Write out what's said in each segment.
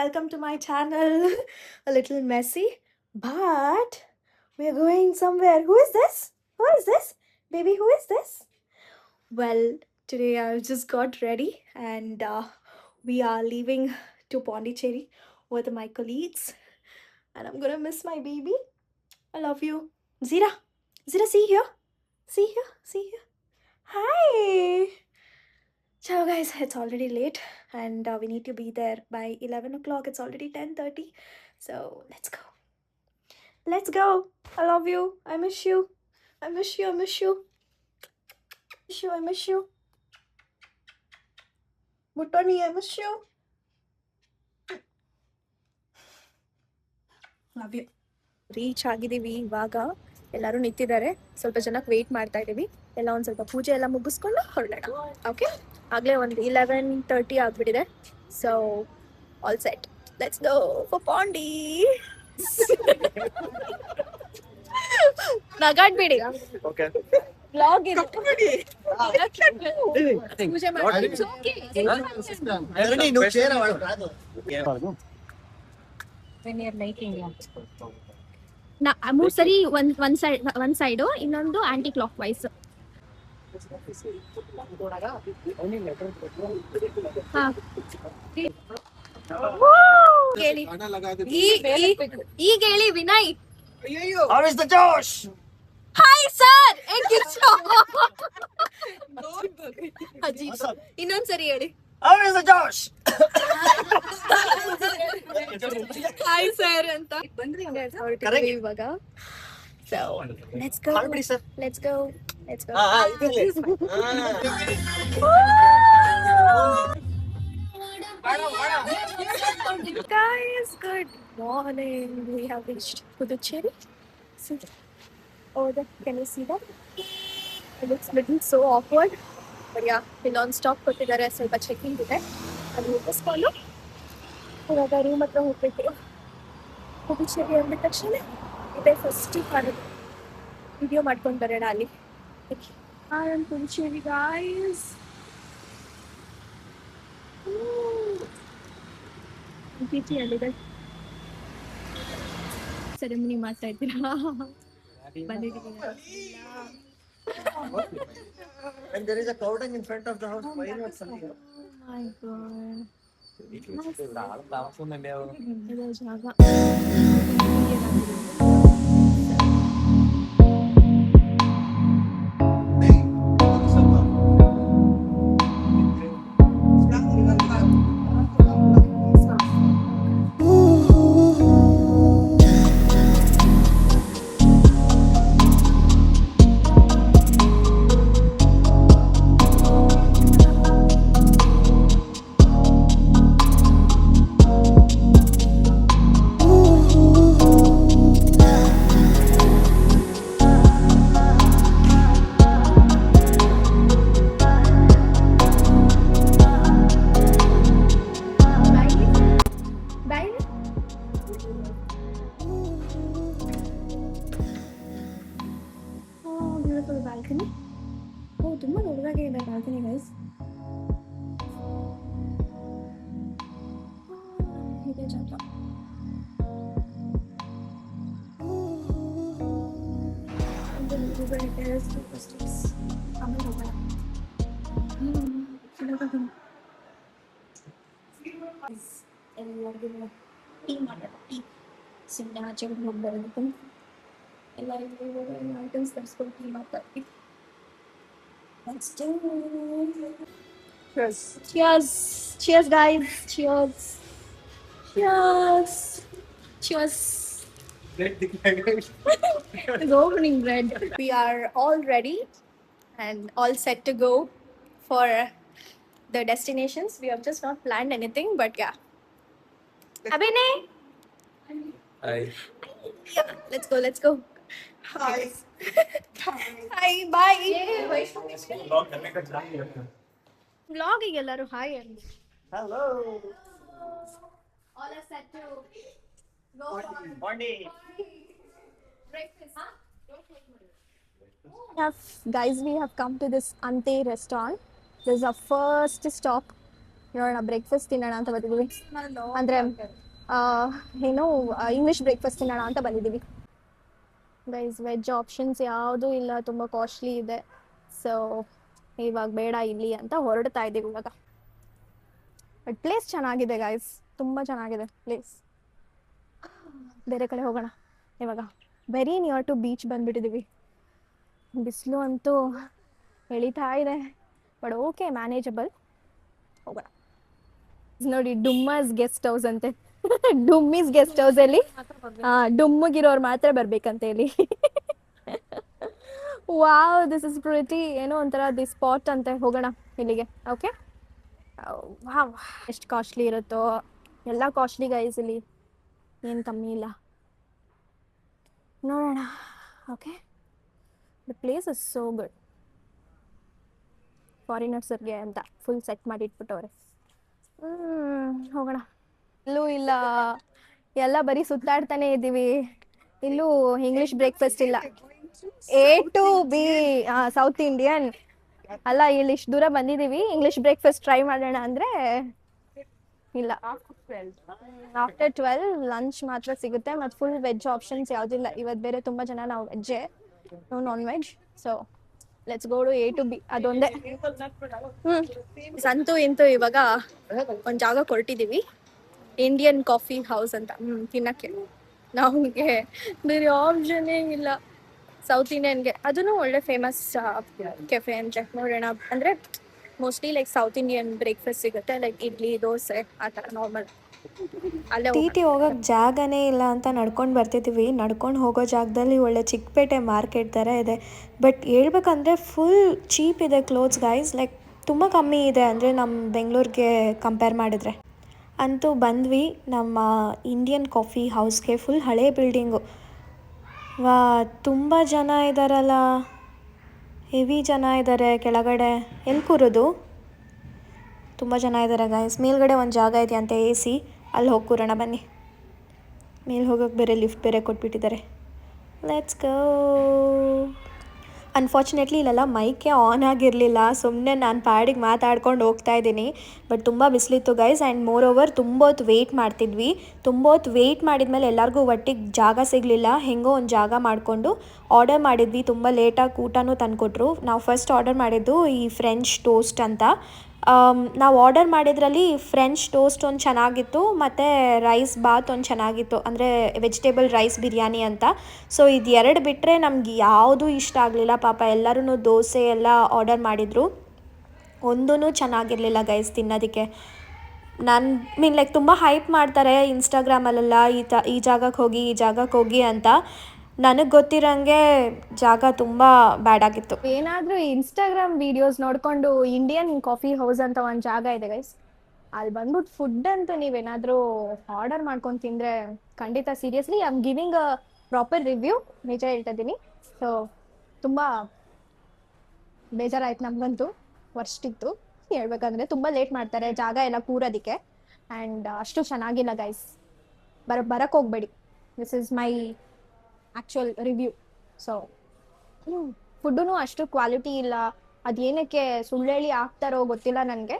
welcome to my channel. A little messy, but we're going somewhere. Who is this? Who is this? Baby, who is this? Well, today I just got ready and we are leaving to Pondicherry with my colleagues, and I'm gonna miss my baby. I love you. Zira, Zira, see here. See here. See here. Hi. Ciao guys, it's already late and we need to be there by 11 o'clock. It's already 10:30. So let's go. Let's go. I love you. I miss you. I miss you. I miss you. I miss you. Butoni, I miss you. Love you. Reach ಆಗಿದ್ದೀವಿ ಇವಾಗ. ಎಲ್ಲರೂ ನಿಂತಿದ್ದಾರೆ, ಸ್ವಲ್ಪ ಜನಕ್ಕೆ weight ಮಾಡ್ತಾ ಇದ್ದೀವಿ. ಎಲ್ಲ ಒಂದು ಸ್ವಲ್ಪ ಪೂಜೆ ಎಲ್ಲ ಮುಗಿಸ್ಕೊಂಡು ಹೊರಡೋಣ. ಓಕೆ, ಆಗಲೇ ಒಂದು 11:30 ಆಗಿಬಿಟ್ಟಿದೆ. So all set, let's go for Pondy. ನಗಾಡ್ಬೇಡಿ, ವ್ಲಾಗ್ ಇದೆ. ಪೂಜೆ ಮಾಡಿ ಮೂರು ಸರಿ ಒಂದ್ ಸೈಡು, ಇನ್ನೊಂದು ಆಂಟಿ ಕ್ಲಾಕ್ ವೈಸ್. ಈಗ ಹೇಳಿ ವಿನಯ್. Hi sir. ಇನ್ನೊಂದ್ಸರಿ ಹೇಳಿ. ಹಾಯ್ ಸರ್ ಅಂತ ಇವಾಗ. So let's go. Let's go. Let's go. Guys, good morning. We have reached Puducherry. See over there. Can you see that? It looks little so awkward. But yeah, we non-stop ಕೊಟ್ಟಿದ್ದಾರೆ, ಸ್ವಲ್ಪ checking ಇದೆ. ಅದು ಮುಗಿಸ್ಕೊಂಡು ಇವಾಗ room ಹತ್ರ ಹೋಗ್ಬೇಕು. ಪುದುಚೇರಿ ಅಂದ ತಕ್ಷಣ ಇದೇ ಫಸ್ಟ್ ಕಾಣೋದು. ವಿಡಿಯೋ ಮಾಡ್ಕೊಂಡು ಬರೋಣ ಅಲ್ಲಿ. I am Puducherry guys. ಅಲ್ಲಿದೆ ಸೆರೆಮನಿ ಮಾಡ್ತಾ ಇದ್ದೀರಾ? And there is a clouding in front of the house. Why not something? Oh my god. Balcony. Oh, ತುಂಬಾ ದೊಡ್ಡದಾಗಿ ಇದೆ balcony guys. ಇದೆ ಜಾಗ. Over terrace stairs. ಆಮೇಲೆ ಹೋಗೋಣ. ಎಲ್ಲರಿಗೂ ಟೀ ಮಾಡೋಣ. ಟೀ ಸುಮ್ಮನೆ ಆಚೆ ಹೋಗಿ ಬರೋದಕ್ಕೆ ಎಲ್ಲರಿಗೂ ಐಟಮ್ಸ್ ತರಿಸ್ಕೊಂಡು ಟೀ ಮಾಡ್ತಾಯಿದ್ವಿ. Let's do it. Cheers. Cheers. Cheers, guys. Cheers. Cheers. Cheers. It's opening bread. We are all ready and all set to go for the destinations. We have just not planned anything, but yeah. Abhinay. Hi. Yeah, let's go. Let's go. Hi. Hi. Bye. Vlogging ellaru hi and Hello. all are set to go for Morning. breakfast. Guys, we have come to this Ante restaurant. This is our first stop ನೋಡೋಣ breakfast ತಿನ್ನೋಣ ಅಂತ ಬಂದಿದ್ದೀವಿ. ಅಂದರೆ ಏನು English breakfast ತಿನ್ನೋಣ ಅಂತ ಬಂದಿದ್ದೀವಿ guys. Veg options ಯಾವುದೂ ಇಲ್ಲ, ತುಂಬ ಕಾಸ್ಟ್ಲಿ ಇದೆ. ಸೊ ಇವಾಗ ಬೇಡ ಇಲ್ಲಿ ಅಂತ ಹೊರಡ್ತಾ ಇದ್ದೀವಿ ಇವಾಗ. ಬಟ್ ಪ್ಲೇಸ್ ಚೆನ್ನಾಗಿದೆ ಗೈಸ್, ತುಂಬ ಚೆನ್ನಾಗಿದೆ ಪ್ಲೇಸ್. ಬೇರೆ ಕಡೆ ಹೋಗೋಣ ಇವಾಗ. ವೆರಿ ನಿಯರ್ ಟು ಬೀಚ್ ಬಂದ್ಬಿಟ್ಟಿದ್ದೀವಿ. ಬಿಸಿಲು ಅಂತೂ ಎಳಿತಾ ಇದೆ, ಬಟ್ ಓಕೆ ಮ್ಯಾನೇಜಬಲ್. ಹೋಗೋಣ. ನೋಡಿ ಡುಮ್ಮಸ್ ಗೆಸ್ಟ್ ಹೌಸ್ ಅಂತೆ. ಡುಮ್ಮಿಸ್ ಗೆಸ್ಟ್ ಹೌಸ್ ಅಲ್ಲಿ ಡುಮ್ಮಗಿರೋರು ಮಾತ್ರ ಬರ್ಬೇಕಂತೆ ಇಲ್ಲಿ. Wow this is pretty. ಏನೋ ಒಂಥರ ದಿ ಸ್ಪಾಟ್ ಅಂತೆ. ಹೋಗೋಣ ಇಲ್ಲಿಗೆ. Okay wow. ಎಷ್ಟು ಕಾಸ್ಟ್ಲಿ ಇರುತ್ತೋ ಎಲ್ಲ ಕಾಸ್ಟ್ಲಿ ಗೈಸ್, ಇಲ್ಲಿ ಏನು ಕಮ್ಮಿ ಇಲ್ಲ. ನೋಡೋಣ. Okay the place is so good. ಫಾರಿನರ್ಸರ್ಗೆ ಅಂತ ಫುಲ್ ಸೆಟ್ ಮಾಡಿ ಇಟ್ಬಿಟ್ಟವ್ರೆ. ಹೋಗೋಣ. ಇಲ್ಲೂ ಇಲ್ಲ, ಎಲ್ಲ ಬರೀ ಸುತ್ತಾಡ್ತಾನೆ ಇದ್ದೀವಿ. ಇಲ್ಲೂ ಇಂಗ್ಲಿಷ್ ಬ್ರೇಕ್ಫಾಸ್ಟ್ ಇಲ್ಲ. A to B south Indian ಅಲ್ಲ, ಇಲ್ಲಿ ಇಷ್ಟು ದೂರ ಬಂದಿದ್ದೀವಿ. ಇಂಗ್ಲಿಷ್ ಬ್ರೇಕ್ಫಾಸ್ಟ್ ಟ್ರೈ ಮಾಡೋಣ ಅಂದರೆ ಇಲ್ಲ. ಆಫ್ಟರ್ 12 ಲಂಚ್ ಮಾತ್ರ ಸಿಗುತ್ತೆ, ಮತ್ತು ಫುಲ್ ವೆಜ್ ಆಪ್ಷನ್ಸ್ ಯಾವುದಿಲ್ಲ. ಇವತ್ತು ಬೇರೆ ತುಂಬ ಜನ ನಾವು ವೆಜ್ಜೇ, no non veg. So let's go to A to B. ಅದೊಂದೇ. ಸಂತೂ ಇಂತೂ ಇವಾಗ ಒಂದು ಜಾಗ ಕೊಟ್ಟಿದ್ದೀವಿ, ಇಂಡಿಯನ್ ಕಾಫಿ ಹೌಸ್ ಅಂತ ತಿನ್ನಕ್ಕೆ. ನಮಗೆ ಬೇರೆ ಆಪ್ಷನ್ನೇ ಇಲ್ಲ ಸೌತ್ ಇಂಡಿಯನ್ಗೆ. ಅದೂ ಒಳ್ಳೆ ಫೇಮಸ್ ಕೆಫೆ ಅಂತೆ. ನೋಡೋಣ. ಅಂದರೆ mostly like south Indian breakfast ಸಿಗುತ್ತೆ, ಲೈಕ್ ಇಡ್ಲಿ ದೋಸೆ ಆ ಥರ ನಾರ್ಮಲ್. ಅಲ್ಲೇ ಟಿ ಹೋಗೋಕ್ಕೆ ಜಾಗನೇ ಇಲ್ಲ ಅಂತ ನಡ್ಕೊಂಡು ಬರ್ತಿದ್ದೀವಿ. ನಡ್ಕೊಂಡು ಹೋಗೋ ಜಾಗದಲ್ಲಿ ಒಳ್ಳೆ ಚಿಕ್ಕಪೇಟೆ ಮಾರ್ಕೆಟ್ ಥರ ಇದೆ. ಬಟ್ ಹೇಳ್ಬೇಕಂದ್ರೆ ಫುಲ್ ಚೀಪ್ ಇದೆ ಕ್ಲೋತ್ಸ್ ಗೈಸ್. ಲೈಕ್ ತುಂಬ ಕಮ್ಮಿ ಇದೆ, ಅಂದರೆ ನಮ್ಮ ಬೆಂಗಳೂರಿಗೆ ಕಂಪೇರ್ ಮಾಡಿದ್ರೆ. ಅಂತೂ ಬಂದ್ವಿ ನಮ್ಮ ಇಂಡಿಯನ್ ಕಾಫಿ ಹೌಸ್ಗೆ. ಫುಲ್ ಹಳೆ ಬಿಲ್ಡಿಂಗು. ವಾ ತುಂಬ ಜನ ಇದ್ದಾರಲ್ಲ, ಹೆವಿ ಜನ ಇದ್ದಾರೆ ಕೆಳಗಡೆ. ಎಲ್ಲಿ ಕೂರೋದು? ತುಂಬ ಜನ ಇದ್ದಾರೆ ಗೈಸ್. ಮೇಲ್ಗಡೆ ಒಂದು ಜಾಗ ಇದೆ ಅಂತ AC, ಅಲ್ಲಿ ಹೋಗಿ ಕೂರೋಣ ಬನ್ನಿ. ಮೇಲೆ ಹೋಗೋಕ್ಕೆ ಬೇರೆ ಲಿಫ್ಟ್ ಬೇರೆ ಕೊಟ್ಬಿಟ್ಟಿದ್ದಾರೆ. Let's go. ಅನ್ಫಾರ್ಚುನೇಟ್ಲಿ ಇಲ್ಲೆಲ್ಲ ಮೈಕೆ ಆನ್ ಆಗಿರಲಿಲ್ಲ, ಸುಮ್ಮನೆ ನಾನು ಪಾಡಿಗೆ ಮಾತಾಡ್ಕೊಂಡು ಹೋಗ್ತಾ ಇದ್ದೀನಿ. ಬಟ್ ತುಂಬ ಬಿಸಿಲಿತ್ತು ಗೈಸ್. ಆ್ಯಂಡ್ ಮೋರ್ ಓವರ್ ತುಂಬ ಹೊತ್ತು ವೆಯ್ಟ್ ಮಾಡ್ತಿದ್ವಿ. ತುಂಬ ಹೊತ್ತು ವೆಯ್ಟ್ ಮಾಡಿದ್ಮೇಲೆ ಎಲ್ಲರಿಗೂ ಒಟ್ಟಿಗೆ ಜಾಗ ಸಿಗಲಿಲ್ಲ. ಹೆಂಗೋ ಒಂದು ಜಾಗ ಮಾಡಿಕೊಂಡು ಆರ್ಡರ್ ಮಾಡಿದ್ವಿ. ತುಂಬ ಲೇಟಾಗಿ ಊಟನೂ ತಂದುಕೊಟ್ರು. ನಾವು ಫಸ್ಟ್ ಆರ್ಡರ್ ಮಾಡಿದ್ದು ಈ ಫ್ರೆಂಚ್ ಟೋಸ್ಟ್ ಅಂತ. ನಾವು ಆರ್ಡರ್ ಮಾಡಿದ್ರಲ್ಲಿ ಫ್ರೆಂಚ್ ಟೋಸ್ಟ್ ಒಂದು ಚೆನ್ನಾಗಿತ್ತು, ಮತ್ತು ರೈಸ್ ಬಾತ್ ಒಂದು ಚೆನ್ನಾಗಿತ್ತು, ಅಂದರೆ ವೆಜಿಟೇಬಲ್ ರೈಸ್ ಬಿರಿಯಾನಿ ಅಂತ. ಸೊ ಇದು ಎರಡು ಬಿಟ್ಟರೆ ನಮ್ಗೆ ಯಾವುದೂ ಇಷ್ಟ ಆಗಲಿಲ್ಲ. ಪಾಪ ಎಲ್ಲರೂ ದೋಸೆ ಎಲ್ಲ ಆರ್ಡರ್ ಮಾಡಿದರು, ಒಂದೂ ಚೆನ್ನಾಗಿರಲಿಲ್ಲ ಗೈಸ್ ತಿನ್ನೋದಕ್ಕೆ. ಮೀನ್ ಲೈಕ್ ತುಂಬ ಹೈಪ್ ಮಾಡ್ತಾರೆ ಇನ್ಸ್ಟಾಗ್ರಾಮಲ್ಲೆಲ್ಲ, ಈ ಜಾಗಕ್ಕೆ ಹೋಗಿ ಅಂತ. ನನಗೆ ಗೊತ್ತಿರೋಂಗೆ ಜಾಗ ತುಂಬ ಬ್ಯಾಡ್ ಆಗಿತ್ತು. ಏನಾದರೂ ಇನ್ಸ್ಟಾಗ್ರಾಮ್ ವಿಡಿಯೋಸ್ ನೋಡಿಕೊಂಡು ಇಂಡಿಯನ್ ಕಾಫಿ ಹೌಸ್ ಅಂತ ಒಂದು ಜಾಗ ಇದೆ ಗೈಸ್, ಅಲ್ಲಿ ಬಂದ್ಬಿಟ್ಟು ಫುಡ್ ಅಂತೂ ನೀವೇನಾದರೂ ಆರ್ಡರ್ ಮಾಡ್ಕೊಂಡು ತಿಂದರೆ ಖಂಡಿತ seriously I am giving a proper review. ನಿಜ ಹೇಳ್ತಾ ಇದ್ದೀನಿ. ಸೊ ತುಂಬ ಬೇಜಾರಾಯ್ತು ನಮಗಂತೂ. ವರ್ಷಿತ್ತು ಹೇಳ್ಬೇಕಂದ್ರೆ. ತುಂಬ ಲೇಟ್ ಮಾಡ್ತಾರೆ ಜಾಗ ಎಲ್ಲ ಕೂರೋದಕ್ಕೆ, ಆ್ಯಂಡ್ ಅಷ್ಟು ಚೆನ್ನಾಗಿಲ್ಲ ಗೈಸ್. ಬರಕ್ಕೆ ಹೋಗ್ಬೇಡಿ. This is my actual review. So food ಅಷ್ಟು ಕ್ವಾಲಿಟಿ ಇಲ್ಲ. ಅದೇನಕ್ಕೆ ಸುಳ್ಳೇಳಿ ಹಾಕ್ತಾರೋ ಗೊತ್ತಿಲ್ಲ ನನಗೆ.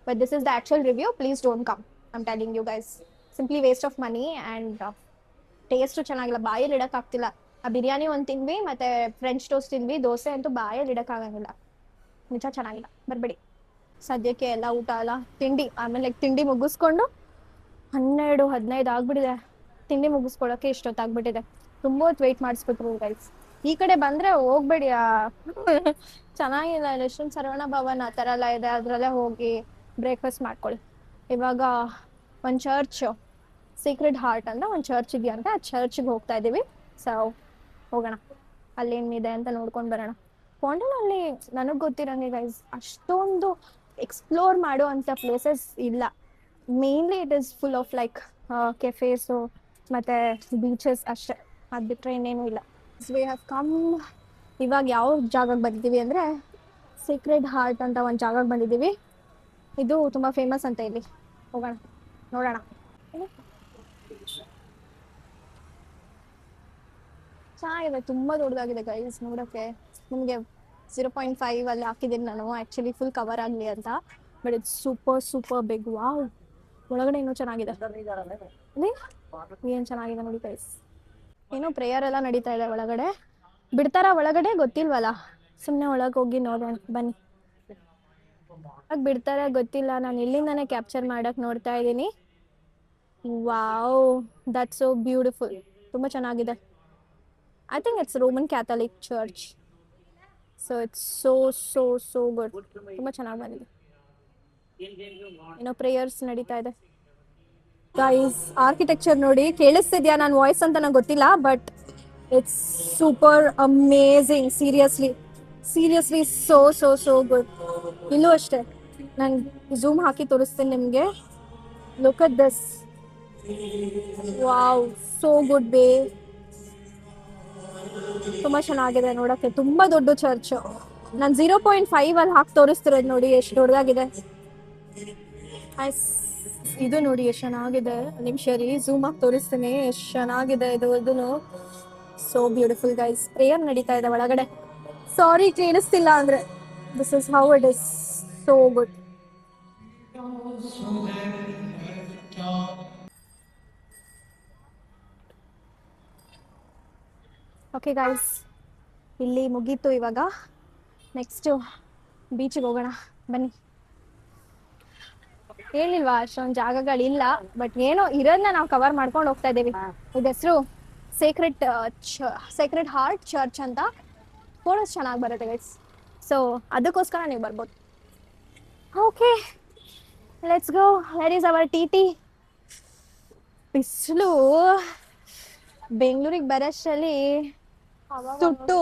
But this is the actual review. Please don't come, I am telling you guys. Simply waste of money, and taste ಚೆನ್ನಾಗಿಲ್ಲ. ಬಾಯಲ್ಲಿ ಇಡೋಕ್ಕಾಗ್ತಿಲ್ಲ. ಆ ಬಿರಿಯಾನಿ ಒಂದು ತಿಂದ್ವಿ, ಮತ್ತು ಫ್ರೆಂಚ್ ಟೋಸ್ಟ್ ತಿಂದ್ವಿ. ದೋಸೆ ಅಂತೂ ಬಾಯಲ್ಲಿ ಇಡೋಕ್ಕಾಗಂಗಿಲ್ಲ. ನಿಜ ಚೆನ್ನಾಗಿಲ್ಲ, ಬರಬೇಡಿ. ಸದ್ಯಕ್ಕೆ ಎಲ್ಲ ಊಟ ಅಲ್ಲ, ತಿಂಡಿ. ಆಮೇಲೆ ತಿಂಡಿ ಮುಗಿಸ್ಕೊಂಡು 12-15 ಆಗ್ಬಿಟ್ಟಿದೆ. ತಿಂಡಿ ಮುಗಿಸ್ಕೊಳ್ಳೋಕ್ಕೆ ಇಷ್ಟೊತ್ತಾಗ್ಬಿಟ್ಟಿದೆ. ತುಂಬ ಹೊತ್ತು ವೆಯ್ಟ್ ಮಾಡಿಸ್ಬಿಟ್ರು ಗೈಸ್. ಈ ಕಡೆ ಬಂದರೆ ಹೋಗ್ಬೇಡಿ, ಚೆನ್ನಾಗಿಲ್ಲ. ರೆಸ್ಟೋರೆಂಟ್ ಸರವಣ ಭವನ್ ಆ ಥರ ಎಲ್ಲ ಇದೆ, ಅದರಲ್ಲೇ ಹೋಗಿ ಬ್ರೇಕ್ಫಾಸ್ಟ್ ಮಾಡ್ಕೊಳ್ಳಿ. ಇವಾಗ ಒಂದು ಚರ್ಚ್, ಸೀಕ್ರೆಟ್ ಹಾರ್ಟ್ ಅಂತ ಒಂದು ಚರ್ಚ್ ಇದೆಯಂತೆ, ಆ ಚರ್ಚ್ಗೆ ಹೋಗ್ತಾ ಇದ್ದೀವಿ. ಸೊ ಹೋಗೋಣ, ಅಲ್ಲೇನಿದೆ ಅಂತ ನೋಡ್ಕೊಂಡು ಬರೋಣ. ಪಾಂಡನಲ್ಲಿ ನನಗೆ ಗೊತ್ತಿರೋಂಗೆ ಗೈಸ್ ಅಷ್ಟೊಂದು ಎಕ್ಸ್ಪ್ಲೋರ್ ಮಾಡೋ ಅಂಥ ಪ್ಲೇಸಸ್ ಇಲ್ಲ. Mainly it is full of like cafes ಮತ್ತು ಬೀಚಸ್ ಅಷ್ಟೇ. ಅದು ಬಿಟ್ಟರೆ ಇನ್ನೇನೂ ಇಲ್ಲ. We have come. ಇವಾಗ ಯಾವ ಜಾಗಕ್ಕೆ ಬಂದಿದ್ದೀವಿ ಅಂದರೆ ಸೀಕ್ರೆಟ್ ಹಾರ್ಟ್ ಅಂತ ಒಂದು ಜಾಗಕ್ಕೆ ಬಂದಿದ್ದೀವಿ. ಇದು ತುಂಬ ಫೇಮಸ್ ಅಂತ ಇಲ್ಲಿ. ಹೋಗೋಣ, ನೋಡೋಣ. ಚೆನ್ನಾಗಿದೆ, ತುಂಬ ದೊಡ್ಡದಾಗಿದೆ ಗೈಸ್ ನೋಡೋಕ್ಕೆ. ನಿಮಗೆ 0.5 ಅಲ್ಲಿ ಹಾಕಿದ್ದೀನಿ ನಾನು, ಆ್ಯಕ್ಚುಲಿ ಫುಲ್ ಕವರ್ ಆಗಲಿ ಅಂತ. But it's super big. Wow, ಒಳಗಡೆ ಇನ್ನೂ ಚೆನ್ನಾಗಿದೆ. ಏನು ಚೆನ್ನಾಗಿದೆ ನೋಡಿ ಗೈಸ್. ಏನೋ ಪ್ರೇಯರ್ ಎಲ್ಲ ನಡೀತಾ ಇದೆ ಒಳಗಡೆ. ಬಿಡ್ತಾರ ಒಳಗಡೆ ಗೊತ್ತಿಲ್ವಲ್ಲ, ಸುಮ್ಮನೆ ಒಳಗೆ ಹೋಗಿ ನೋಡೋಣ ಬನ್ನಿ. ಬಿಡ್ತಾರೆ ಗೊತ್ತಿಲ್ಲ, ನಾನು ಇಲ್ಲಿಂದಾನೇ ಕ್ಯಾಪ್ಚರ್ ಮಾಡಕ್ ನೋಡ್ತಾ ಇದ್ದೀನಿ. Wow, that's so beautiful. ತುಂಬ ಚೆನ್ನಾಗಿದೆ. I think it's Roman Catholic church. So it's so good. ತುಂಬ ಚೆನ್ನಾಗಿ ಬಂದಿದೆ. ಏನೋ ಪ್ರೇಯರ್ಸ್ ನಡೀತಾ ಇದೆ ಗೈಸ್. ಆರ್ಕಿಟೆಕ್ಚರ್ ನೋಡಿ, ಕೇಳಿಸ್ತಿದ್ಯಾ ನನ್ನ ವಾಯ್ಸ್ ಅಂತ ನಂಗೆ ಗೊತ್ತಿಲ್ಲ, but it's super amazing. Seriously so good. ಇಲ್ಲೂ ಅಷ್ಟೇ, ನಾನು ಝೂಮ್ ಹಾಕಿ ತೋರಿಸ್ತೀನಿ ನಿಮಗೆ. Look at this. Wow, so good ಬೇ. ತುಂಬ ಚೆನ್ನಾಗಿದೆ ನೋಡೋಕ್ಕೆ. ತುಂಬ ದೊಡ್ಡ ಚರ್ಚ್. ನಾನು 0.5 ಅಲ್ಲಿ ಹಾಕಿ ತೋರಿಸ್ತಿರೋದು ನೋಡಿ, ಎಷ್ಟು ದೊಡ್ಡದಾಗಿದೆ. ಇದು ನೋಡಿ ಎಷ್ಟು ಚೆನ್ನಾಗಿದೆ. ನಿಮಿಷ ರೀ, ಝೂಮ್ ಆಗಿ ತೋರಿಸ್ತೀನಿ ಎಷ್ಟು ಚೆನ್ನಾಗಿದೆ ಇದೂ. So beautiful guys. ಪ್ರೇಯರ್ ನಡೀತಾ ಇದೆ ಒಳಗಡೆ. ಸಾರಿ ಕೇಳಿಸ್ತಿಲ್ಲ ಅಂದ್ರೆ. This is how it is. So good. Okay guys, ಇಲ್ಲಿ ಮುಗೀತು ಇವಾಗ. ನೆಕ್ಸ್ಟು ಬೀಚಿಗೆ ಹೋಗೋಣ ಬನ್ನಿ. ಹೇಳಿಲ್ವಾ ಅಷ್ಟೊಂದು ಜಾಗಗಳಿಲ್ಲ, ಬಟ್ ಏನೋ ಇರೋದನ್ನ ನಾವು ಕವರ್ ಮಾಡ್ಕೊಂಡು ಹೋಗ್ತಾ ಇದ್ದೀವಿ. ಇದು ಹೆಸರು ಸೇಕ್ರೆಡ್ ಹಾರ್ಟ್ ಚರ್ಚ್ ಅಂತ. ಫೋಟೋಸ್ ಚೆನ್ನಾಗಿ ಬರುತ್ತೆ ಗೈಸ್. ಸೊ ಅದಕ್ಕೋಸ್ಕರ ನೀವು ಬರ್ಬೋದು. Okay, let's go. Where is our T. ಬಿಸಿಲು ಬೆಂಗಳೂರಿಗೆ ಬರೋಷ್ಟರಲ್ಲಿ ಸುಟ್ಟು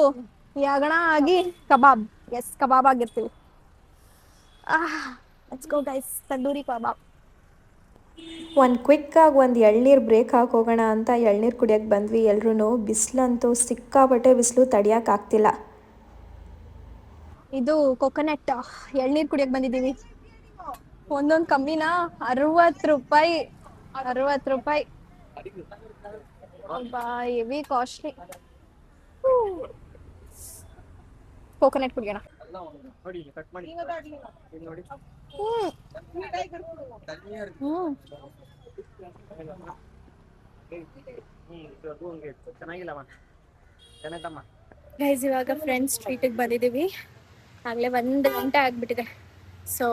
ಯಗಣ ಆಗಿ ಕಬಾಬ್ ಆಗಿರ್ತೀವಿ. ಲೆಟ್ಸ್ ಗೋ ಗೈಸ್, ತಂದೂರಿ ಕಬಾಬ್. ಒಂದು ಕ್ವಿಕ್ಕಾಗಿ ಒಂದು ಎಳ್ನೀರು ಬ್ರೇಕ್ ಹಾಕೋಗೋಣ ಅಂತ ಎಳ್ನೀರು ಕುಡಿಯೋಕ್ಕೆ ಬಂದ್ವಿ ಎಲ್ರೂ. ಬಿಸಿಲಂತೂ ಸಿಕ್ಕಾಪಟ್ಟೆ ಬಿಸಿಲು, ತಡಿಯೋಕ್ಕಾಗ್ತಿಲ್ಲ. ಇದು ಕೊಕೊನಟ್ ಎಳ್ನೀರು ಕುಡಿಯೋಕ್ಕೆ ಬಂದಿದ್ದೀವಿ. ಒಂದೊಂದು ಕಮ್ಮಿನ 60 ರೂಪಾಯಿ. Heavy costly. ಕೋಕೋನಟ್ ಕುಡಿಯೋಣ. ಗೈಸ್, ಇವಾಗ ಫ್ರೆಂಚ್ ಸ್ಟ್ರೀಟಿಗೆ ಬಂದಿದ್ದೀವಿ. ಆಗಲೇ 1 ಗಂಟೆ ಆಗಿಬಿಟ್ಟಿದೆ. ಸೊ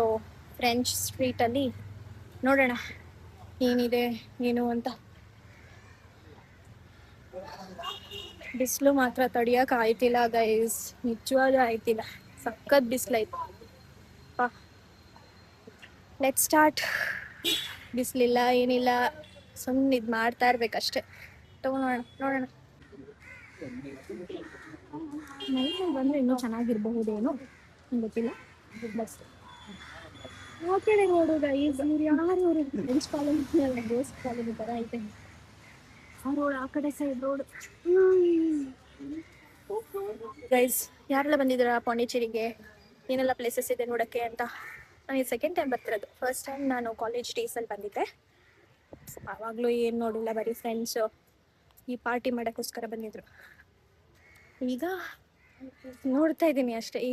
ಫ್ರೆಂಚ್ ಸ್ಟ್ರೀಟಲ್ಲಿ ನೋಡೋಣ ಏನಿದೆ ಏನು ಅಂತ. ಬಿಸಿಲು ಮಾತ್ರ ತಡಿಯೋಕೆ ಆಯ್ತಿಲ್ಲ ಗೈಸ್, ನಿಜವಾಗ್ಲೂ ಆಯ್ತಿಲ್ಲ. ಸಖತ್ ಬಿಸಿಲೈತೆ. Let start. ಬಿಸಿಲಿಲ್ಲ ಏನಿಲ್ಲ, ಸುಮ್ಮನೆ ಇದು ಮಾಡ್ತಾ ಇರ್ಬೇಕಷ್ಟೆ. ನೋಡೋಣ. ನೈಟಲ್ಲಿ ಬಂದರೆ ಇನ್ನೂ ಚೆನ್ನಾಗಿರಬಹುದೇನೋ, ಗೊತ್ತಿಲ್ಲ. ಬಸ್ ಆ ಕಡೆ ನೋಡು ಗೈಸ್, ಯಾರು ಫ್ರೆಂಚ್ ಕಾಲೋನಿ ದೋಸ್ತ್ ಕಾಲೋನಿ ಥರ ಐತೆ ರೋಡ್. ಆ ಕಡೆ ಸೈಡ್ ರೋಡ್. ಗೈಸ್, ಯಾರೆಲ್ಲ ಬಂದಿದ್ದೀರಾ ಪಾಂಡಿಚೇರಿಗೆ? ಏನೆಲ್ಲ ಪ್ಲೇಸಸ್ ಇದೆ ನೋಡೋಕ್ಕೆ ಅಂತ. ನಾನು ಇದು ಸೆಕೆಂಡ್ ಟೈಮ್ ಬರ್ತಿರೋದು. ಫಸ್ಟ್ ಟೈಮ್ ನಾನು ಕಾಲೇಜ್ ಡೇಸಲ್ಲಿ ಬಂದಿದ್ದೆ. ಆವಾಗಲೂ ಏನು ನೋಡಿಲ್ಲ, ಬರೀ ಫ್ರೆಂಡ್ಸು ಈ ಪಾರ್ಟಿ ಮಾಡೋಕ್ಕೋಸ್ಕರ ಬಂದಿದ್ರು. ಈಗ ನೋಡ್ತಾ ಇದ್ದೀನಿ ಅಷ್ಟೇ. ಈ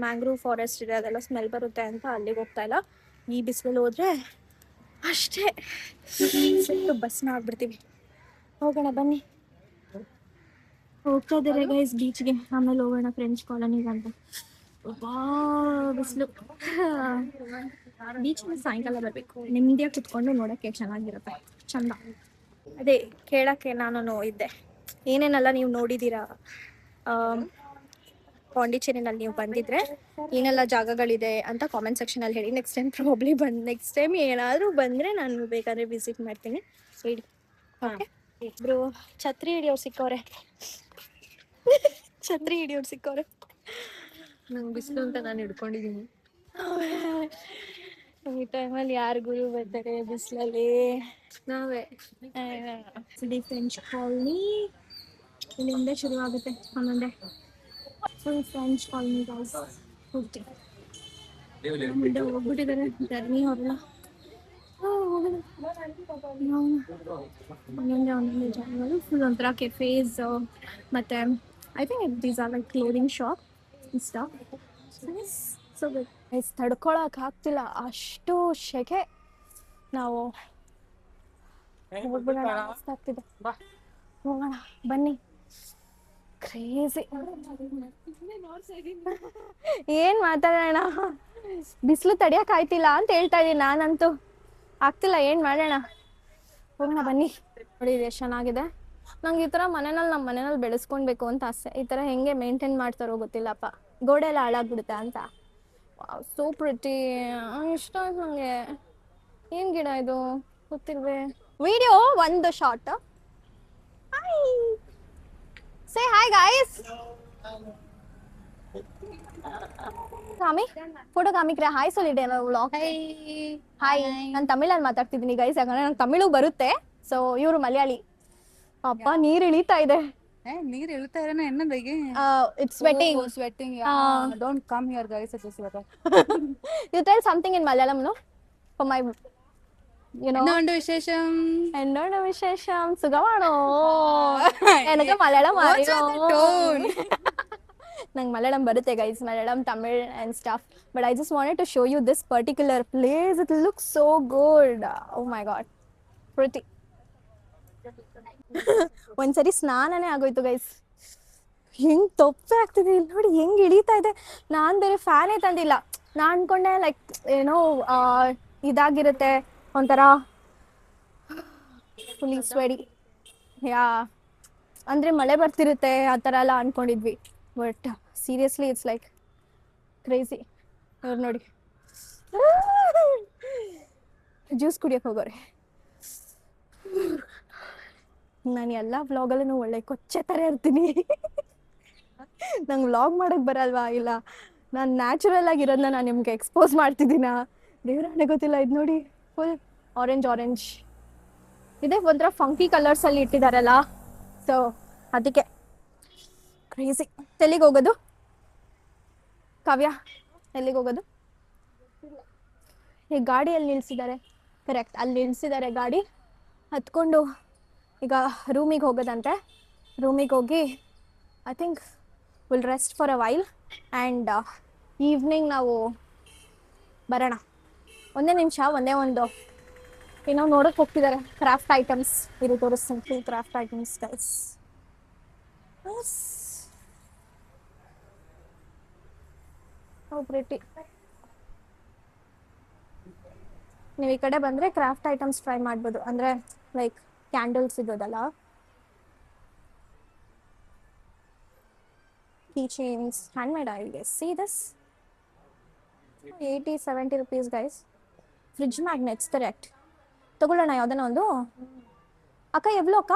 ಮ್ಯಾಂಗ್ರೋವ್ ಫಾರೆಸ್ಟ್ ಇದೆ, ಅದೆಲ್ಲ ಸ್ಮೆಲ್ ಬರುತ್ತೆ ಅಂತ ಅಲ್ಲಿಗೆ ಹೋಗ್ತಾ ಇಲ್ಲ. ಈ ಬಿಸಿಲಲ್ಲಿ ಹೋದರೆ ಅಷ್ಟೇ ಸಿಟ್ಟು ಬಸ್ನ ಆಗ್ಬಿಡ್ತೀವಿ. ಹೋಗೋಣ ಬನ್ನಿ. ಹೋಗ್ತಾ ಇದ್ದಾರೆ ಗೈಸ್ ಬೀಚ್ಗೆ, ಆಮೇಲೆ ಹೋಗೋಣ ಫ್ರೆಂಚ್ ಕಾಲೋನಿಗೆ ಅಂತ. ಬಿಸಿಲು. ಬೀಚ್ಗೆ ಸಾಯಂಕಾಲ ಬರಬೇಕು, ನೆಮ್ಮದಿಯಾಗಿ ಕುತ್ಕೊಂಡು ನೋಡೋಕ್ಕೆ ಚೆನ್ನಾಗಿರುತ್ತೆ, ಚಂದ. ಅದೇ ಕೇಳೋಕ್ಕೆ ನಾನು ಇದ್ದೆ, ಏನೇನೆಲ್ಲ ನೀವು ನೋಡಿದ್ದೀರಾ ಪಾಂಡಿಚೇರಿನಲ್ಲಿ ನೀವು ಬಂದಿದ್ರೆ, ಏನೆಲ್ಲ ಜಾಗಗಳಿದೆ ಅಂತ ಕಾಮೆಂಟ್ ಸೆಕ್ಷನಲ್ಲಿ ಹೇಳಿ. ನೆಕ್ಸ್ಟ್ ಟೈಮ್ ಏನಾದರೂ ಬಂದರೆ ನಾನು ಬೇಕಾದ್ರೆ ವಿಸಿಟ್ ಮಾಡ್ತೀನಿ. ಹೇಳಿ. ಓಕೆ, ಇಬ್ಬರು ಛತ್ರಿ ಹಿಡಿಯೋರು ಸಿಕ್ಕವ್ರೆ. ನಂಗೆ ಬಿಸಿಲು ಅಂತ ನಾನು ಹಿಡ್ಕೊಂಡಿದ್ದೀನಿ. ಈ ಟೈಮಲ್ಲಿ ಯಾರು ಗುರು ಬರ್ತಾರೆ ಬಿಸಿಲಲ್ಲಿ? ನಾವೇ. ಫ್ರೆಂಚ್ ಕಾಲನಿ ಇಲ್ಲಿಂದ ಶುರು ಆಗುತ್ತೆ. ಆಮೇಲೆ ಫುಲ್ ಫ್ರೆಂಚ್ ಕಾಲನಿ ಗೈಸ್. ಹೋಗ್ಬಿಟ್ಟಿದ್ದಾರೆ ಧರ್ಮಿ ಅವರೆಲ್ಲ. ಒಂದೊಂದೇ ಜಾಗಗಳು ಫುಲ್ ಒಂಥರ ಕೆಫೇಸ್, ಮತ್ತು I think these are like clothing shop stuff. So ತಡ್ಕೊಳಕ್ ಆಗ್ತಿಲ್ಲ, ಅಷ್ಟು ಶೆಕೆ. ನಾವು ಹೋಗ್ಬಿಡೋಣ ಆಗ್ತಿದೆ. ಹೋಗೋಣ ಬನ್ನಿ. ಕ್ರೇಜಿ. ಏನ್ ಮಾತಾಡೋಣ, ಬಿಸಿಲು ತಡಿಯಕ್ ಆಯ್ತಿಲ್ಲ ಅಂತ ಹೇಳ್ತಾ ಇದೀನಿ ನಾನಂತೂ. ಆಗ್ತಿಲ್ಲ, ಏನ್ ಮಾಡೋಣ. ಹೋಗೋಣ ಬನ್ನಿ. ನೋಡಿ ಇದು ಎಷ್ಟು ಚೆನ್ನಾಗಿದೆ. ನಂಗೆ ಈ ಥರ ನಮ್ಮ ಮನೆಯಲ್ಲಿ ಬೆಳೆಸ್ಕೊಳ್ಬೇಕು ಅಂತ ಆಸೆ. ಈ ಥರ ಹೆಂಗೆ ಮೇಂಟೈನ್ ಮಾಡ್ತಾರೋ ಗೊತ್ತಿಲ್ಲಪ್ಪ. ಗೋಡೆ ಎಲ್ಲ ಹಾಳಾಗ್ಬಿಡುತ್ತೆ ಅಂತ. ಸೋ ಪ್ರಿಟಿ, ಇಷ್ಟ ಆಯ್ತು ನನಗೆ. ಏನು ಗಿಡ ಇದು ಗೊತ್ತಿಲ್ವೇ. ವಿಡಿಯೋ ಒಂದು short. Hi, say hi guys. ಕಾಮಿ ಫೋಟೋ ಕಾಮಿಕ್ರೆ ಹಾಯ್ ಸೊಲ್ಲಿಡೆ ವ್ಲಾಗ್. ಹಾಯ್, ನಾನು ತಮಿಳಲ್ಲಿ ಮಾತಾಡ್ತಿದ್ದೀನಿ ಗೈಸ್, ಯಾಕಂದ್ರೆ ನಂಗೆ ತಮಿಳು ಬರುತ್ತೆ. ಸೊ ಇವರು ಮಲಯಾಳಿ. ಅಪ್ಪ ನೀರು ಇಳಿತಾ ಇದೆ. ನೀರ್ ಇಳ್ತಾ ಇರೋಣ ಎನ್ನದಾಗಿ. It's sweating. Sweating. Don't come here guys, it's just weather. You tell something in Malayalam, no? For my, you know. എന്തുകൊണ്ട് വിശേഷം? എന്നോട് വിശേഷം സുഖമാണോ? എനിക്ക് മലയാളം അറിയോ? ನಂಗೆ ಮಲಯಾಳಂ ಬರುತ್ತೆ guys, Malayalam, Tamil and stuff. But I just wanted to show you this particular place. It looks so good. Oh my god, pretty. ಒಂದ್ಸರಿ ಸ್ನಾನನೇ ಆಗೋಯ್ತು ಗೈಸ್. ಹೆಂಗ್ ತೊಪ್ಪೆ ಆಗ್ತಿದೆ ಇಲ್ಲಿ ನೋಡಿ, ಹೆಂಗ್ ಇಳೀತಾ ಇದೆ. ನಾನು ಬೇರೆ ಫ್ಯಾನೇ ತಂದಿಲ್ಲ. ನಾನು ಅನ್ಕೊಂಡೆ ಲೈಕ್ ಏನೋ ಇದಾಗಿರುತ್ತೆ ಒಂಥರ ಫುಲ್ಲಿ ಸ್ವೆಡಿ, ಯಾ ಅಂದರೆ ಮಳೆ ಬರ್ತಿರುತ್ತೆ ಆ ಥರ ಎಲ್ಲ ಅಂದ್ಕೊಂಡಿದ್ವಿ. But seriously it's like crazy. ಅವ್ರು ನೋಡಿ ಜ್ಯೂಸ್ ಕುಡಿಯೋಕೆ ಹೋಗೋರೆ. ನಾನು ಎಲ್ಲ ವ್ಲಾಗಲ್ಲೂ ಒಳ್ಳೆ ಕೊಚ್ಚೆ ಥರ ಇರ್ತೀನಿ. ನಂಗೆ ವ್ಲಾಗ್ ಮಾಡೋಕ್ಕೆ ಬರಲ್ವಾ? ಇಲ್ಲ, ನಾನು ನ್ಯಾಚುರಲ್ ಆಗಿರೋದನ್ನ ನಾನು ನಿಮ್ಗೆ ಎಕ್ಸ್ಪೋಸ್ ಮಾಡ್ತಿದ್ದೀನ. ದೇವರಾಣೆ ಗೊತ್ತಿಲ್ಲ. ಇದು ನೋಡಿ ಫುಲ್ ಆರೆಂಜ್ ಇದೆ, ಒಂಥರ ಫಂಕಿ ಕಲರ್ಸಲ್ಲಿ ಇಟ್ಟಿದ್ದಾರಲ್ಲ. ಸೊ ಅದಕ್ಕೆ ಕ್ರೇಜಿ. ಎಲ್ಲಿಗೆ ಹೋಗೋದು ಕಾವ್ಯ? ಎಲ್ಲಿಗೆ ಹೋಗೋದು? ಈ ಗಾಡಿಯಲ್ಲಿ ನಿಲ್ಲಿಸಿದ್ದಾರೆ. ಕರೆಕ್ಟ್, ಅಲ್ಲಿ ನಿಲ್ಲಿಸಿದ್ದಾರೆ ಗಾಡಿ. ಹತ್ಕೊಂಡು ಈಗ ರೂಮಿಗೆ ಹೋಗೋದಂತೆ. ರೂಮಿಗೆ ಹೋಗಿ I think will rest for a while and evening ನಾವು ಬರೋಣ. ಒಂದೇ ನಿಮಿಷ, ಒಂದೇ ಒಂದು ಏನೋ ನೋಡೋಕೆ ಹೋಗ್ತಿದ್ದಾರೆ. ಕ್ರಾಫ್ಟ್ ಐಟಮ್ಸ್ ಇದು ತೋರಿಸ್ತೀನಿ. Craft items guys. How pretty. ನೀವು ಈ ಕಡೆ ಬಂದರೆ ಕ್ರಾಫ್ಟ್ ಐಟಮ್ಸ್ ಟ್ರೈ ಮಾಡ್ಬೋದು. ಅಂದರೆ ಲೈಕ್ ಕ್ಯಾಂಡಲ್ಸ್ ಇರೋದಲ್ಲ, key chains, handmade I guess. See this? 80-70 rupees guys. Fridge magnets, correct. ತಗೊಳ್ಳೋಣ ಯಾವುದನ್ನ ಒಂದು. ಅಕ್ಕ ಎವ್ಲೋ ಅಕ್ಕ?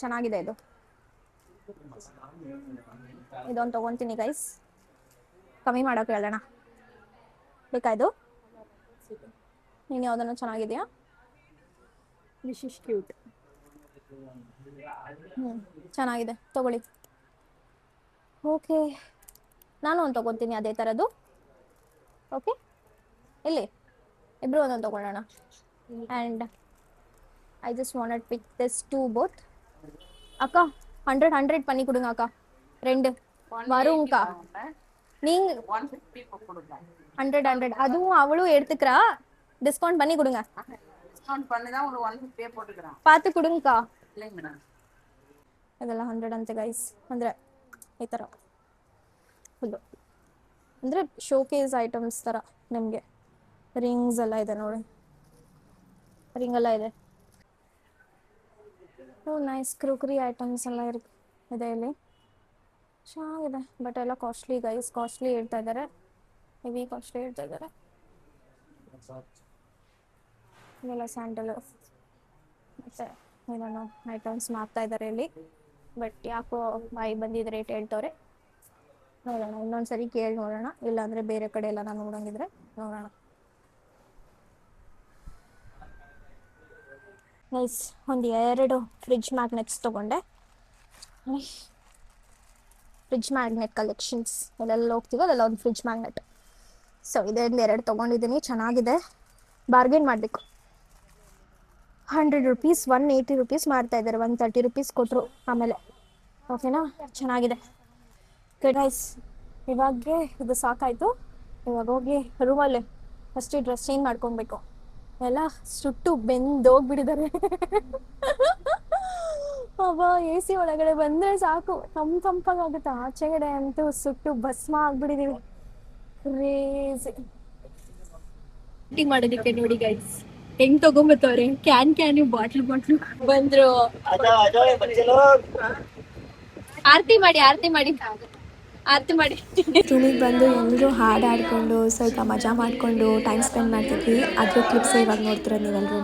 ಚೆನ್ನಾಗಿದೆ ಇದು. ಇದೊಂದು ತಗೊತೀನಿ ಗೈಸ್. ಕಮ್ಮಿ ಮಾಡೋಕೆ ಹೇಳೋಣ. ಬೇಕಾ ಇದು? ನೀನು ಯಾವುದನ್ನ ಚೆನ್ನಾಗಿದೆಯಾ? This is cute. ಚೆನ್ನಾಗಿದೆ, ತಗೊಳ್ಳಿ. ಓಕೆ, ನಾನು ಒಂದು ತೊಗೊತೀನಿ ಅದೇ ಥರದ್ದು. ಓಕೆ, ಇಲ್ಲಿ ಇಬ್ಬರು ಒಂದೊಂದು ತೊಗೊಳ್ಳೋಣ. And I just wanted pick this two both. ಅಕ್ಕ 100 பண்ணி கொடுங்க அக்கா. 2 வரும்க்கா. நீங்க 100 அதுவும் அவளும் எடுத்துக்கிறா. டிஸ்கவுண்ட் பண்ணி கொடுங்க. டிஸ்கவுண்ட் பண்ணி தான் ஒரு 150 போட்டுக்கறேன். பார்த்து கொடுங்கக்கா. இல்லைங்க மேடம். ಇದೆಲ್ಲ 100 ಅಂತೆ ಗೈಸ್. ಅಂದರೆ ಈ ಥರ ಫುಲ್ಲು ಅಂದರೆ ಶೋಕೇಸ್ ಐಟಮ್ಸ್ ಥರ. ನಿಮಗೆ ರಿಂಗ್ಸ್ ಎಲ್ಲ ಇದೆ ನೋಡಿ, ರಿಂಗ್ ಎಲ್ಲ ಇದೆ. ಓ ನೈಸ್. ಕ್ರೋಕರಿ ಐಟಮ್ಸ್ ಎಲ್ಲ ಇದೆ ಇಲ್ಲಿ. ಚೆನ್ನಾಗಿದೆ, ಬಟ್ ಎಲ್ಲ ಕಾಸ್ಟ್ಲಿ ಗೈಸ್. ಕಾಸ್ಟ್ಲಿ ಹೇಳ್ತಾ ಇದ್ದಾರೆ, ಹೆವಿ ಕಾಸ್ಟ್ಲಿ ಹೇಳ್ತಾ ಇದ್ದಾರೆ. ಇದೆಲ್ಲ ಸ್ಯಾಂಡಲು ಮತ್ತು ಏನೇನೋ ಐಟಮ್ಸ್ ಮಾರ್ತಾ ಇದ್ದಾರೆ ಇಲ್ಲಿ. ಬಟ್ ಯಾಕೋ ಬಾಯಿ ಬಂದಿದ್ದ ರೇಟ್ ಹೇಳ್ತವ್ರೆ. ನೋಡೋಣ, ಇನ್ನೊಂದು ಸರಿ ಕೇಳಿ ನೋಡೋಣ. ಇಲ್ಲಾಂದರೆ ಬೇರೆ ಕಡೆ ಎಲ್ಲ ನಾನು ನೋಡೋಂಗಿದ್ರೆ ನೋಡೋಣ. ಗೈಸ್, ಒಂದು 2 ಫ್ರಿಡ್ಜ್ ಮ್ಯಾಗ್ನೆಟ್ಸ್ ತೊಗೊಂಡೆ. ಫ್ರಿಡ್ಜ್ ಮ್ಯಾಗ್ನೆಟ್ ಕಲೆಕ್ಷನ್ಸ್ ಎಲ್ಲೆಲ್ಲ ಹೋಗ್ತೀವೋ ಅಲ್ಲೆಲ್ಲ ಒಂದು ಫ್ರಿಡ್ಜ್ ಮ್ಯಾಗ್ನೆಟ್. ಸೊ ಇದರಿಂದ 2 ತೊಗೊಂಡಿದ್ದೀನಿ. ಚೆನ್ನಾಗಿದೆ. ಬಾರ್ಗೇನ್ ಮಾಡಬೇಕು. 100 rupees 180 rupees ಮಾಡ್ತಾ ಇದ್ದಾರೆ. 130 rupees ಕೊಟ್ಟರು ಆಮೇಲೆ. ಓಕೆನಾ? ಚೆನ್ನಾಗಿದೆ. ಗೈಸ್ ಇವಾಗೆ ಇದು ಸಾಕಾಯ್ತು. ಇವಾಗ ಹೋಗಿ ರೂಮಲ್ಲಿ ಫಸ್ಟ್ ಡ್ರೆಸ್ ಚೇಂಜ್ ಮಾಡ್ಕೊಬೇಕು. ಎಲ್ಲ ಸುಟ್ಟು ಬೆಂದೋಗ್ಬಿಟ್ಟಿದ್ದಾರೆ. ಅಬ್ಬ ಎ ಸಿ ಒಳಗಡೆ ಬಂದ್ರೆ ಸಾಕು ತಂಪಾಗುತ್ತೆ. ಆಚೆಗಡೆ ಅಂತೂ ಸುಟ್ಟು ಭಸ್ಮ ಆಗ್ಬಿಟ್ಟಿದೀವಿ. ಕ್ರೇಜಿ ಪಾರ್ಟಿ ಮಾಡೋದಕ್ಕೆ ನೋಡಿ ಗೈಸ್ ಹೆಂಗ್ ತಗೊಂಬತ್ತವ್ರೆ. ಕ್ಯಾನ್ ಬಾಟ್ಲು ಬಂದ್ರು. ಆರತಿ ಮಾಡಿ ರೂಮಿಗೆ ಬಂದು ಎಲ್ಲರೂ ಹಾಡು ಆಡ್ಕೊಂಡು ಸ್ವಲ್ಪ ಮಜಾ ಮಾಡಿಕೊಂಡು ಟೈಮ್ ಸ್ಪೆಂಡ್ ಮಾಡ್ತಿದ್ವಿ. ಅದ್ರ ಕ್ಲಿಪ್ಸ್ ಇವಾಗ ನೋಡ್ತಿರೋದು ನೀವೆಲ್ಲರೂ.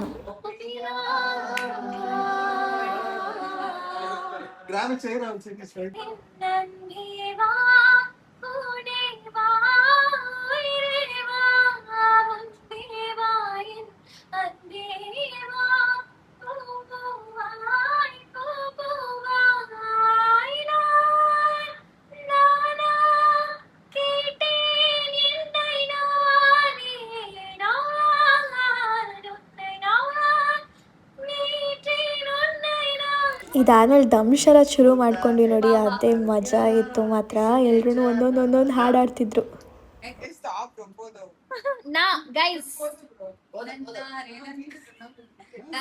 ಇದಾದ್ಮೇಲೆ ದಂಶರ ಶುರು ಮಾಡ್ಕೊಂಡ್ವಿ ನೋಡಿ. ಅದೇ ಮಜಾ ಇತ್ತು ಮಾತ್ರ. ಎಲ್ರೂ ಒಂದೊಂದು ಹಾಡು ಆಡ್ತಿದ್ರು. ನಾ ಗೈಸ್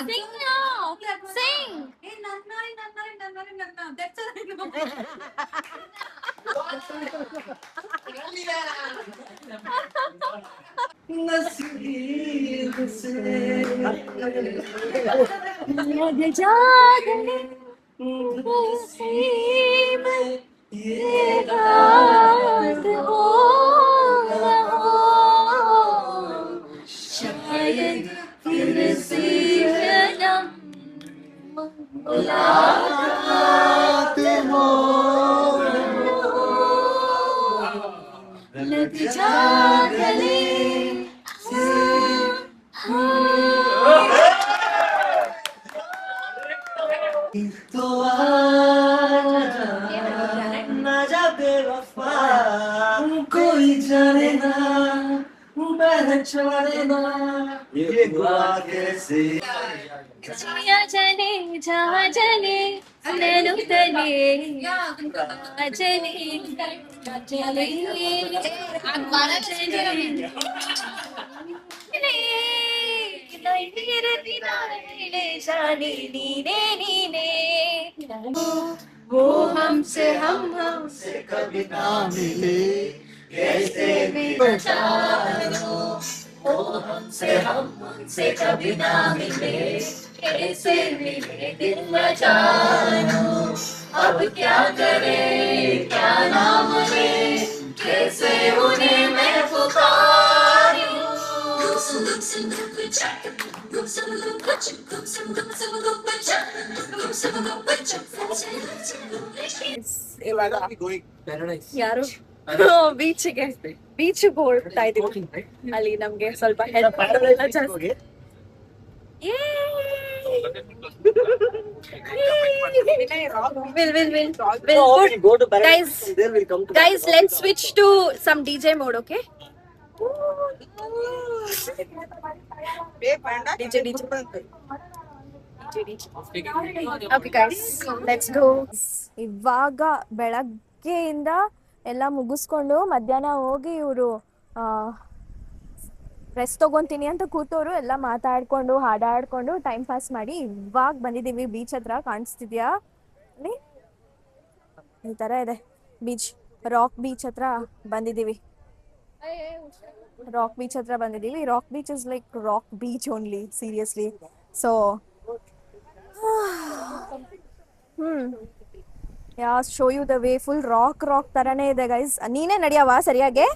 sing now. Sing. कोई जाने ना पहचाने ना ये हुआ कैसे जाने जहाँ जाने नैनो तले जाने वो हमसे हमसे कभी ना मिले कैसे भी बचाओ वो हमसे कभी ना मिले कैसे मिले दिल बचाओ अब क्या करे क्या नाम ले कैसे उन्हें मैं पुकारूं ಯಾರು ಬೀಚ್ಗೆ ಹೋಗ್ತಾ ಇದೀವಿ. ಅಲ್ಲಿ ನಮ್ಗೆ ಸ್ವಲ್ಪ ಹೆಲ್ಪ್ ಮಾಡೋದೆಲ್ಲ ಜಾಸ್ತಿ. Guys, let's switch to some DJ mode, okay? DJ. Okay guys, let's go. ಇವಾಗ ಬೆಳಗ್ಗೆಯಿಂದ ಎಲ್ಲ ಮುಗಿಸ್ಕೊಂಡು ಮಧ್ಯಾಹ್ನ ಹೋಗಿ ಇವರು ರೆಸ್ಟ್ ತಗೊಂತೀನಿ ಅಂತ ಕೂತವ್ರು. ಎಲ್ಲ ಮಾತಾಡ್ಕೊಂಡು ಹಾಡಾಡ್ಕೊಂಡು ಟೈಮ್ ಪಾಸ್ ಮಾಡಿ ಇವಾಗ ಬಂದಿದ್ದೀವಿ ಬೀಚ್ ಹತ್ರ. ಕಾಣಿಸ್ತಿದ್ಯಾ ಅಲ್ಲಿ? ಈ ತರ ಇದೆ ಬೀಚ್. ರಾಕ್ ಬೀಚ್ ಹತ್ರ ಬಂದಿದ್ದೀವಿ. Rock beach is like rock beach only, seriously. So show you the way. Full rock ತರಾನೇ ಇದೆ ಗೈಸ್. ನೀನೇ ನಡಿಯವಾ ಸರಿಯಾಗಿ?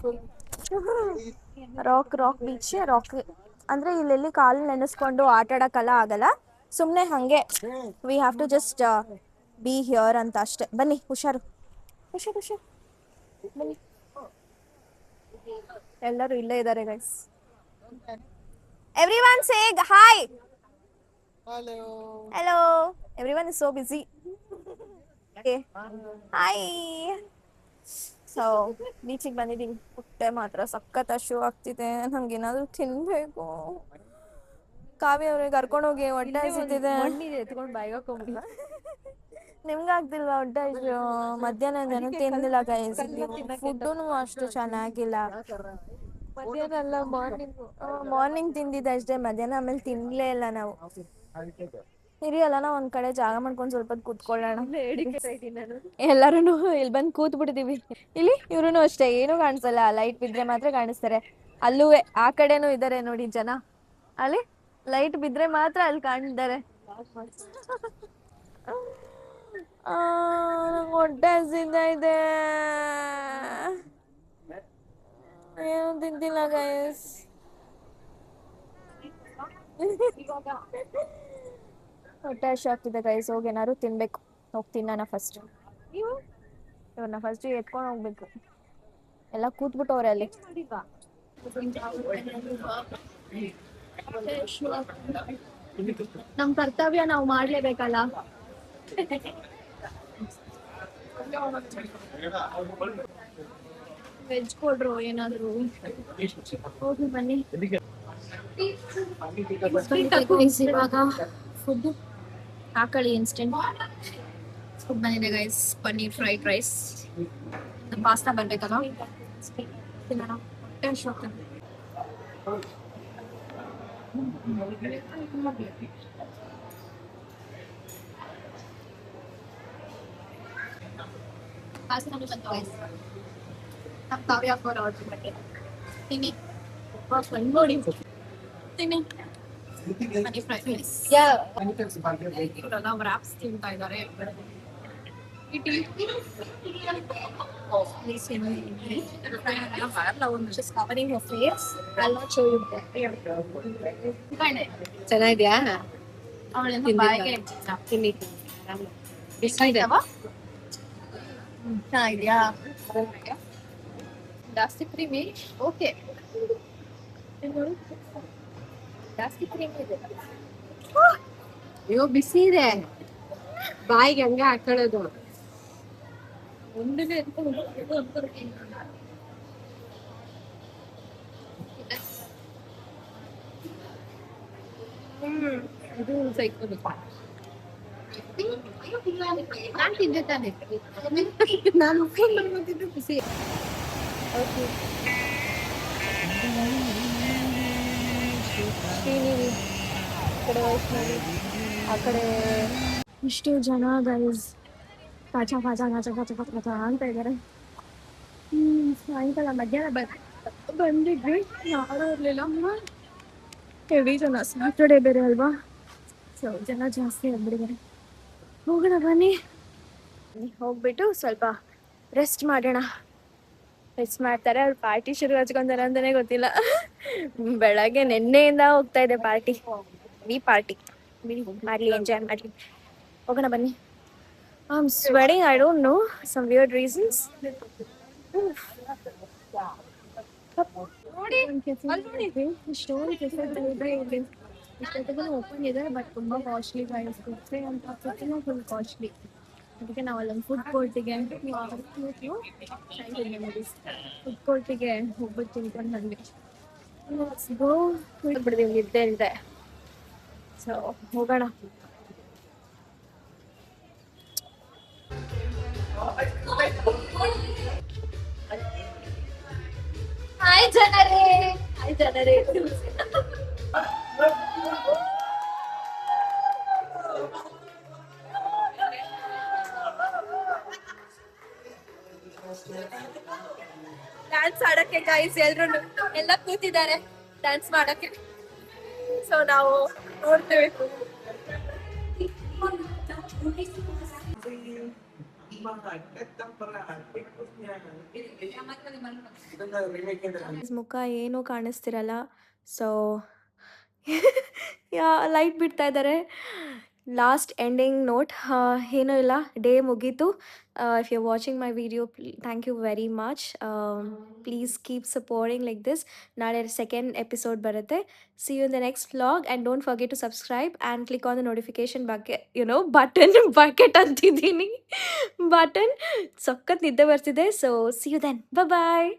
Rock beach. ರಾಕ್ ಅಂದ್ರೆ ಇಲ್ಲೆಲ್ಲಿ ಕಾಲು ನೆನೆಸ್ಕೊಂಡು ಆಟ ಆಡಕ್ಕೆಲ್ಲ ಆಗಲ್ಲ. ಸುಮ್ಮನೆ ಹಂಗೆ we have to just be here ಅಂತ ಅಷ್ಟೇ. ಬನ್ನಿ, ಹುಷಾರು ಬನ್ನಿ. ಎಲ್ಲರೂ ಇಲ್ಲೇ ಇದ್ದಾರೆ guys. Everyone say hi. hello everyone is so busy. okay hi. So ಬೀಚಿಗೆ ಬಂದಿದ್ದೀವಿ. ಹೊಟ್ಟೆ ಮಾತ್ರ ಸಖತ್ ಹಶು ಆಗ್ತಿದೆ. ನಂಗೆ ಏನಾದ್ರು ತಿನ್ಬೇಕು. ಕಾವ್ಯ ಅವ್ರಿಗೆ ಕರ್ಕೊಂಡೋಗಿ ಹೊಟ್ಟೆ ಹಸಿತಿದೆ. ಎತ್ಕೊಂಡು ಬಾಯಿಗೆ ಹಾಕೊಂಡ್ಬಿಡ. ನಿಮ್ಗೆ ಆಗ್ತಿಲ್ವಾ ಹೊಟ್ಟೆ ಹಸಿವು? ಮಧ್ಯಾಹ್ನ ನಾನು ತಿಂದಿಲ್ಲ ಗೈಸ್. ಫುಡ್ಡು ಅಷ್ಟು ಚೆನ್ನಾಗಿಲ್ಲ. ಮಧ್ಯಾಹ್ನ ಅಲ್ಲ ಮಾರ್ನಿಂಗು. ಮಾರ್ನಿಂಗ್ ತಿಂದಿದ್ದೆ ಅಷ್ಟೇ, ಮಧ್ಯಾಹ್ನ ಆಮೇಲೆ ತಿನ್ಲೇ ಇಲ್ಲ ನಾವು. ಇರಿಯಲ್ಲ ನಾವು ಒಂದ್ ಕಡೆ ಜಾಗ ಮಾಡ್ಕೊಂಡು ಸ್ವಲ್ಪ ಹೊತ್ತು ಕೂತ್ಕೊಳ್ಳೋಣ. ನಾನು ಎಲ್ಲರೂ ಇಲ್ಲಿ ಬಂದು ಕೂತ್ ಬಿಟ್ಟಿದೀವಿ. ಇಲ್ಲಿ ಇವ್ರು ಅಷ್ಟೇ, ಏನೂ ಕಾಣಿಸಲ್ಲ, ಲೈಟ್ ಬಿದ್ರೆ ಮಾತ್ರ ಕಾಣಿಸ್ತಾರೆ. ಅಲ್ಲೂ ಆ ಕಡೆನೂ ಇದ್ದಾರೆ ನೋಡಿ ಜನ, ಅಲ್ಲಿ ಲೈಟ್ ಬಿದ್ರೆ ಮಾತ್ರ ಅಲ್ಲಿ ಕಾಣಿದ್ದಾರೆ. ನಂಗೆ ಹೊಟ್ಟೆ ಹಸಿತಾ ಇದೆ, ಏನು ತಿಂತಿಲ್ಲ ಗೈಸ್. ಹೊಟ್ಟೆ ಹಸಿ ಆಗ್ತಿದೆ ಗೈಸ್, ಹೋಗಿ ಏನಾದ್ರು ತಿನ್ಬೇಕು. ಹೋಗ್ತೀನಿ ನಾನು ಫಸ್ಟ್. ಇವ್ರನ್ನ ಫಸ್ಟ್ ಎತ್ಕೊಂಡು ಹೋಗ್ಬೇಕು. ಎಲ್ಲ ಕೂತ್ಬಿಟ್ಟವ್ರೆ ಅಲ್ಲಿ. ನಮ್ ಕರ್ತವ್ಯ ನಾವು ಮಾಡ್ಲೇಬೇಕಲ್ಲ. ವೆಜ್ ಕೊಡ್ರು ಏನಾದ್ರು, ಹೋಗಿ ಬನ್ನಿ. ಇವಾಗ ಫುಡ್ ಹಾಕಳಿ, ಇನ್ಸ್ಟೆಂಟ್ ಫುಡ್ ಬಂದಿದೆ guys. Paneer fried rice, pasta ಬರ್ಬೇಕಲ್ಲ, ತಿನ್ನೋಣ. ಹೊಟ್ಟೆ ಹಸ್ವು ಆಗ್ತದೆ. ಪಾಸ್ತಾನು ಬಂತು ಗೈಸ್. ನಮ್ಮ ಕಾವ್ಯ ಹಾಕೋರು ಆರ್ಡರ್ ಮಾಡಿ ತಿನ್ನಿ, ನೋಡಿ ತಿನ್ನಿ. Paneer fried rice. ಇವರೆಲ್ಲ ವ್ರಾಪ್ಸ್ ತಿಂತಾ ಇದ್ದಾರೆ. ಚೆನ್ನಾಗಿದ್ಯಾ? ಚೆನ್ನಾಗಿದ್ಯಾ? ಜಾಸ್ತಿ ಕ್ರೀಮಿ? ಓಕೆ, ಜಾಸ್ತಿ ಕ್ರೀಮಿ ಇದೆ. ಅಯ್ಯೋ ಬಿಸಿ ಇದೆ, ಬಾಯಿಗೆ ಹಂಗ ಹಾಕೊಳ್ಳೋದು. ಒಂದಿಗೆ ಇದು ಸೈಕಲ್ ನಾನು ತಿಂದೆ ತಾನೆ. ನಾನು ಉಪ್ಪಿಟ್ಟು ಬಿಸಿ. ಶ್ರೀನಿಧಿ, ಆ ಕಡೆ ವೈಷ್ಣವಿ, ಆ ಕಡೆ ಇಷ್ಟು ಜನ ಗೈಸ್ ಪಾಚ ಪಾಚ ಪಾಚ ಪಾಚ ಪಾಚ ಪಾಚ ಅಂತ ಇದ್ದಾರೆ. ಸಾಯಂಕಾಲ ಮಧ್ಯಾಹ್ನ ಬಂದಿದ್ವಿ, ಯಾರೂ ಇರಲಿಲ್ಲ. ಹೆವಿ ಜನ, ಸ್ಯಾಟರ್ಡೇ ಬೇರೆ ಅಲ್ವಾ, ಸೊ ಜನ ಜಾಸ್ತಿ ಆಗ್ಬಿಟ್ಟಿದ್ದಾರೆ. ಹೋಗೋಣ ಬನ್ನಿ. ಹೋಗ್ಬಿಟ್ಟು ಸ್ವಲ್ಪ ರೆಸ್ಟ್ ಮಾಡೋಣ. ರೆಸ್ಟ್ ಮಾಡ್ತಾರೆ, ಅವ್ರು ಪಾರ್ಟಿ ಶುರು ಹಚ್ಕೊಂತಾರೆ ಅಂತಾನೆ ಗೊತ್ತಿಲ್ಲ. ಬೆಳಗ್ಗೆ ನೆನ್ನೆಯಿಂದ ಹೋಗ್ತಾ ಇದೆ ಪಾರ್ಟಿ, ಈ ಪಾರ್ಟಿ ಮಾಡ್ಲಿ, ಎಂಜಾಯ್ ಮಾಡ್ಲಿ. ಹೋಗೋಣ ಬನ್ನಿ. I'm sweating, I don't know, some weird reasons. ನೋಡಿ ಸ್ಟೋರಿ ಇಷ್ಟೊತ್ತಿಗೆ ಓಪನ್ ಇದೆ, ಬಟ್ ತುಂಬ ಕಾಸ್ಟ್ಲಿ ಪ್ರೈಸ್ ಕೊಡ್ತೆ ಅಂತ ಫುಲ್ ಕಾಸ್ಟ್ಲಿ. ಅದಕ್ಕೆ ನಾವು ಅಲ್ಲೊಂದು ಫುಡ್ ಕೋರ್ಟಿಗೆ ಫುಡ್ ಕೋರ್ಟಿಗೆ ಹೋಗ್ಬಿಟ್ಟು ತಿನ್ಕೊಂಡು ಬಂದ್ವಿ. ಬಿಡ್ತೀವಿ ಇದ್ದೇ ಇದೆ, ಸೊ ಹೋಗೋಣ. ಹಾಯ್ ಜನರೇ, ಹಾಯ್ ಜನರೇ. ಡ್ಯಾನ್ಸ್ ಆಡಕ್ಕೆ ಗೈಸ್ ಎಲ್ರು ಎಲ್ಲ ಕೂತಿದ್ದಾರೆ ಡ್ಯಾನ್ಸ್ ಮಾಡಕ್ಕೆ, ಸೊ ನಾವು ನೋಡ್ತೇವೆ. ಮುಖ ಏನೂ ಕಾಣಿಸ್ತಿರಲ್ಲ, ಸೊ ಲೈಟ್ ಬಿಡ್ತಾ ಇದ್ದಾರೆ. ಲಾಸ್ಟ್ ಎಂಡಿಂಗ್ ನೋಟ್, ಏನೂ ಇಲ್ಲ, ಡೇ ಮುಗೀತು. If you are watching my video, thank you very much. Please keep supporting like this. ನಾಳೆ ಸೆಕೆಂಡ್ ಎಪಿಸೋಡ್ ಬರುತ್ತೆ. See you in the next vlog and don't forget to subscribe and click on the notification button ಅಂತಿದ್ದೀನಿ, button. ಸಖತ್ ನಿದ್ದೆ ಬರ್ತಿದೆ, so see you then, bye.